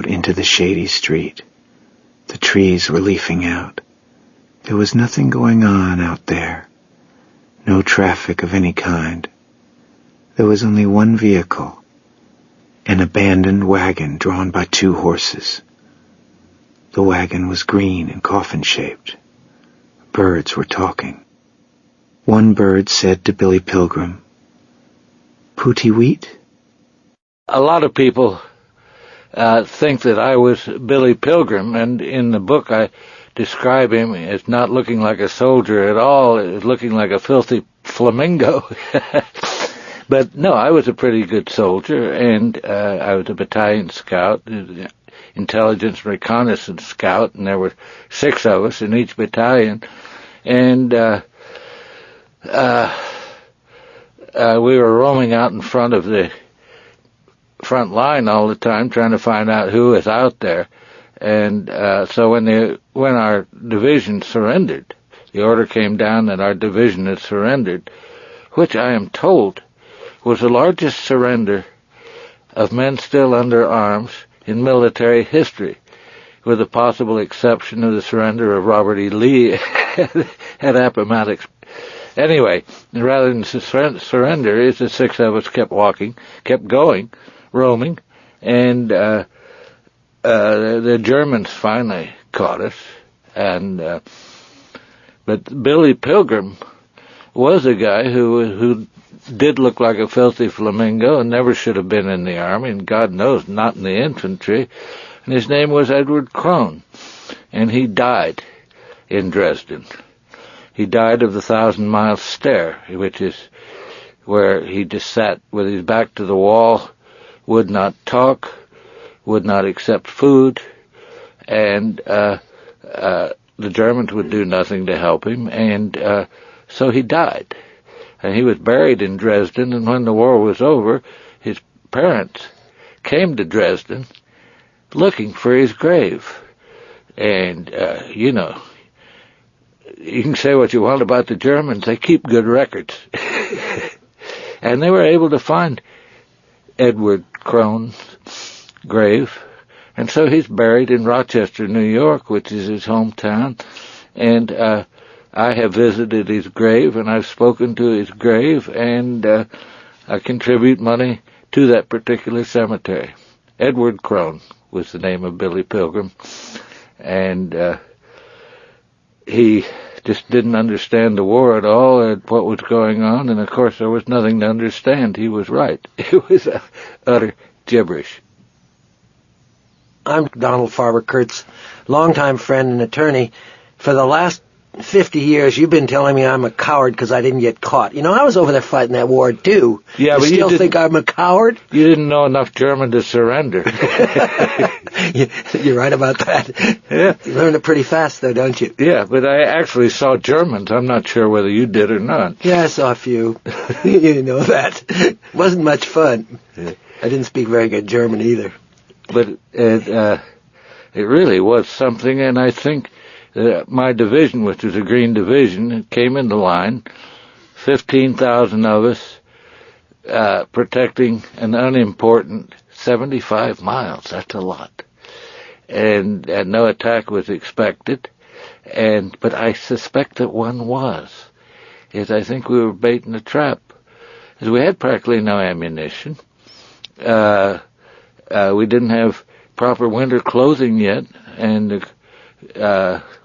out into the shady street. The trees were leafing out. There was nothing going on out there. No traffic of any kind. There was only one vehicle, an abandoned wagon drawn by 2 horses. The wagon was green and coffin-shaped. Birds were talking. One bird said to Billy Pilgrim, "Pooty wheat?" A lot of people think that I was Billy Pilgrim, and in the book I describe him as not looking like a soldier at all, as looking like a filthy flamingo. But no, I was a pretty good soldier, and I was a battalion scout, intelligence and reconnaissance scout, and there were 6 of us in each battalion, and we were roaming out in front of the front line all the time, trying to find out who was out there. And so when our division surrendered, the order came down that our division had surrendered, which I am told was the largest surrender of men still under arms in military history, with the possible exception of the surrender of Robert E. Lee at Appomattox. Anyway, rather than surrender, is the 6 of us kept going, roaming, and the Germans finally caught us. And but Billy Pilgrim was a guy who did look like a filthy flamingo and never should have been in the army, and God knows not in the infantry. And his name was Edward Crone, and he died in Dresden. He died of the 1,000-mile stare, which is where he just sat with his back to the wall, would not talk, would not accept food, and the Germans would do nothing to help him, and so he died. And he was buried in Dresden, and when the war was over, his parents came to Dresden looking for his grave. And, you know, you can say what you want about the Germans, they keep good records. And they were able to find Edward Crone's grave, and so he's buried in Rochester, New York, which is his hometown, and I have visited his grave, and I've spoken to his grave, and I contribute money to that particular cemetery. Edward Crone was the name of Billy Pilgrim, and he just didn't understand the war at all, and what was going on, and of course there was nothing to understand. He was right. It was utter gibberish. I'm Donald Farber Kurtz, longtime friend and attorney. For the last 50 years, you've been telling me I'm a coward because I didn't get caught. You know, I was over there fighting that war, too. Yeah, but you still think I'm a coward? You didn't know enough German to surrender. You're right about that. Yeah. You learn it pretty fast, though, don't you? Yeah, but I actually saw Germans. I'm not sure whether you did or not. Yeah, I saw a few. You know that. It wasn't much fun. Yeah. I didn't speak very good German either. But it really was something, and I think my division, which was a Green Division, came into line, 15,000 of us, protecting an unimportant 75 miles. That's a lot. And no attack was expected, but I suspect that one was. I think we were baiting a trap, because we had practically no ammunition. We didn't have proper winter clothing yet, and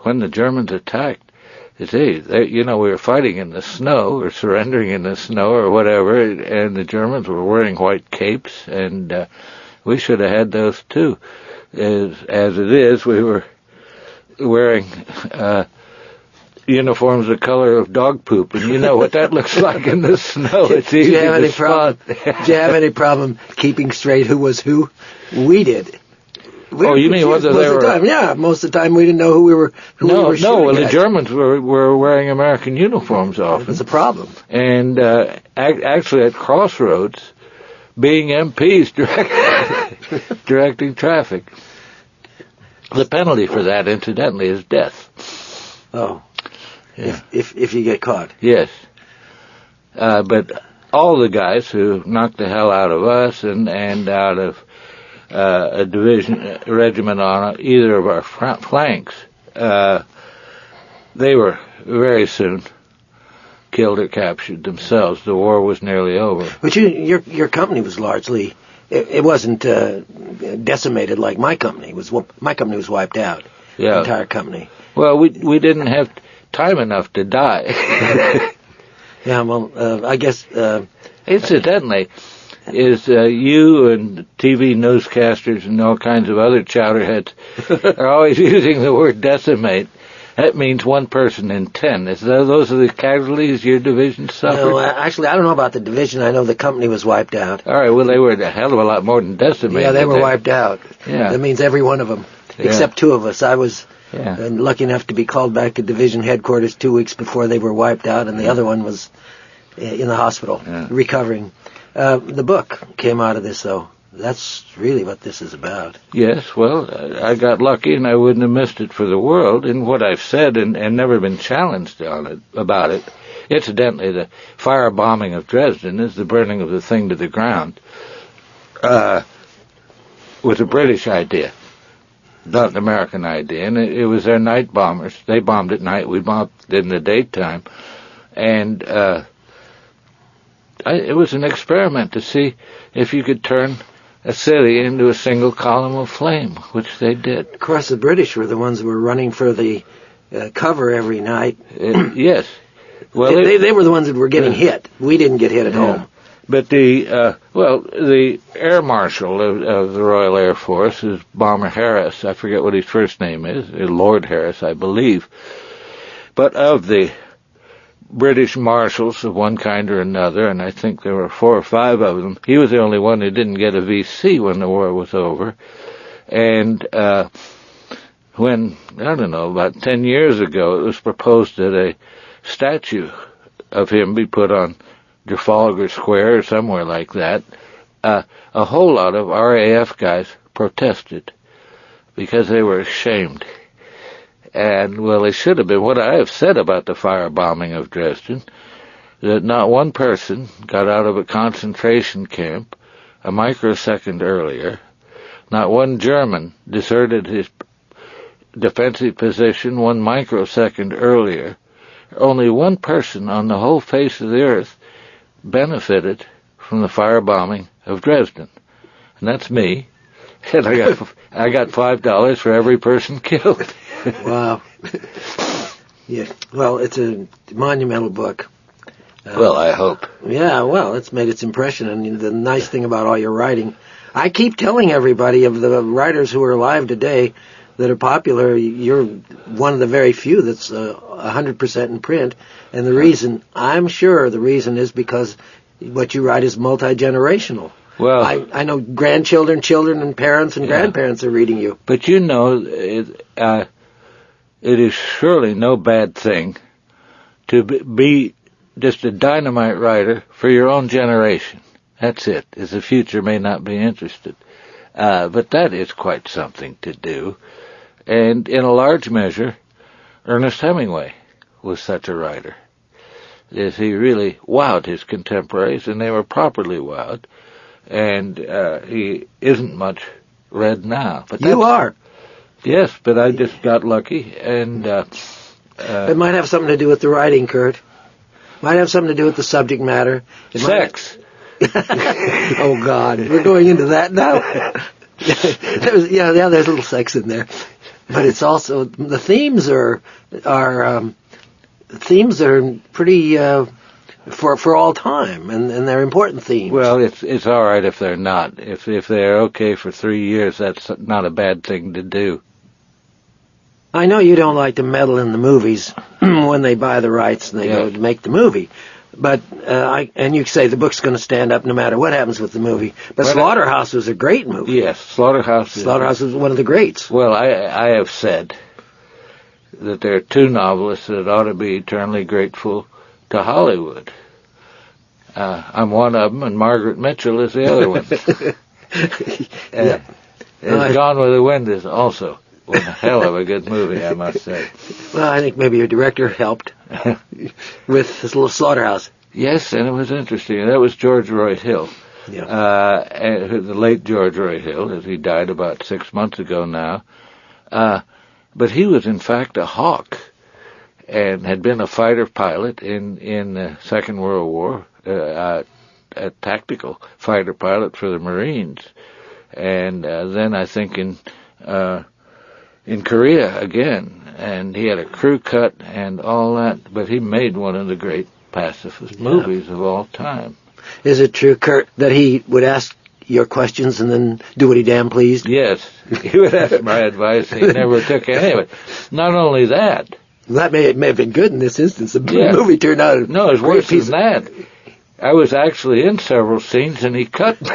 when the Germans attacked, we were fighting in the snow, or surrendering in the snow, or whatever, and the Germans were wearing white capes, and we should have had those too. As it is, we were wearing uniforms the color of dog poop, and you know what that looks like in the snow. It's easy to spot. Did you have any problem keeping straight who was who? We did. You mean whether they were... Yeah, most of the time we didn't know who we were shooting well, at. the Germans were wearing American uniforms often. It's a problem. And actually at crossroads, being MPs directing traffic. The penalty for that, incidentally, is death. Oh. Yeah. If you get caught. Yes. But all the guys who knocked the hell out of us and out of a regiment on either of our flanks, they were very soon killed or captured themselves. The war was nearly over. But your company was largely, it wasn't decimated like my company. My company was wiped out. Yeah. The entire company. Well, we didn't have time enough to die. Yeah, well, I guess... Incidentally, you and TV newscasters and all kinds of other chowderheads are always using the word decimate. That means 1 person in 10. Those are the casualties your division suffered? No, actually, I don't know about the division. I know the company was wiped out. All right, well, they were a hell of a lot more than decimated. Yeah, they were wiped out. Yeah. That means every one of them, except 2 of us. I was lucky enough to be called back to division headquarters 2 weeks before they were wiped out, and the other one was in the hospital, recovering. The book came out of this, though. That's really what this is about. Yes, well, I got lucky, and I wouldn't have missed it for the world. In what I've said and never been challenged on it about it. Incidentally, the firebombing of Dresden is the burning of the thing to the ground. Was a British idea, not an American idea, and it was their night bombers. They bombed at night. We bombed in the daytime, and it was an experiment to see if you could turn a city into a single column of flame, which they did. Of course, the British were the ones who were running for the cover every night. Yes. Well, they were the ones that were getting hit. We didn't get hit at home. But the Air Marshal of the Royal Air Force is Bomber Harris. I forget what his first name is. Lord Harris, I believe. But of the British marshals of one kind or another, and I think there were 4 or 5 of them, he was the only one who didn't get a VC when the war was over. And when, I don't know, about 10 years ago, it was proposed that a statue of him be put on Trafalgar Square or somewhere like that, a whole lot of RAF guys protested because they were ashamed. And, well, they should have been. What I have said about the firebombing of Dresden, that not 1 person got out of a concentration camp a microsecond earlier. Not 1 German deserted his defensive position 1 microsecond earlier. Only 1 person on the whole face of the earth benefited from the firebombing of Dresden. And that's me. And I got $5 for every person killed. Wow. Yeah. Well, it's a monumental book. Well, I hope. Yeah, well, it's made its impression. And the nice thing about all your writing, I keep telling everybody of the writers who are alive today that are popular, you're one of the very few that's 100% in print. And the reason, I'm sure the reason is because what you write is multi-generational. Well, I know grandchildren, children, and parents and grandparents are reading you. But you know, it is surely no bad thing to be just a dynamite writer for your own generation. That's it, as the future may not be interested. But that is quite something to do. And in a large measure, Ernest Hemingway was such a writer. As he really wowed his contemporaries, and they were properly wowed. And he isn't much read now. But you are. Yes, but I just got lucky, and it might have something to do with the writing, Kurt. Might have something to do with the subject matter. Sex. Oh God, we're going into that now. there's a little sex in there, but it's also the themes are pretty. For all time, and they're important themes. Well, it's all right if they're not. If they're okay for 3 years, that's not a bad thing to do. I know you don't like to meddle in the movies when they buy the rights and they go to make the movie, but and you say the book's going to stand up no matter what happens with the movie. But Slaughterhouse was a great movie. Yes, Slaughterhouse is one of the greats. Well, I have said that there are 2 novelists that ought to be eternally grateful to Hollywood. I'm one of them, and Margaret Mitchell is the other one. Gone with the Wind is also a hell of a good movie, I must say. Well, I think maybe your director helped with his little Slaughterhouse. Yes, and it was interesting. That was George Roy Hill. the late George Roy Hill, as he died about 6 months ago now. But he was in fact a hawk, and had been a fighter pilot in the Second World War, a tactical fighter pilot for the Marines, and then I think in Korea again, and he had a crew cut and all that, but he made one of the great pacifist movies of all time. Is it true, Kurt, that he would ask your questions and then do what he damn pleased? Yes, he would ask my advice. He never took any of it. Not only that. That may have been good in this instance. The movie turned out... No, it's worse than that. I was actually in several scenes, and he cut me.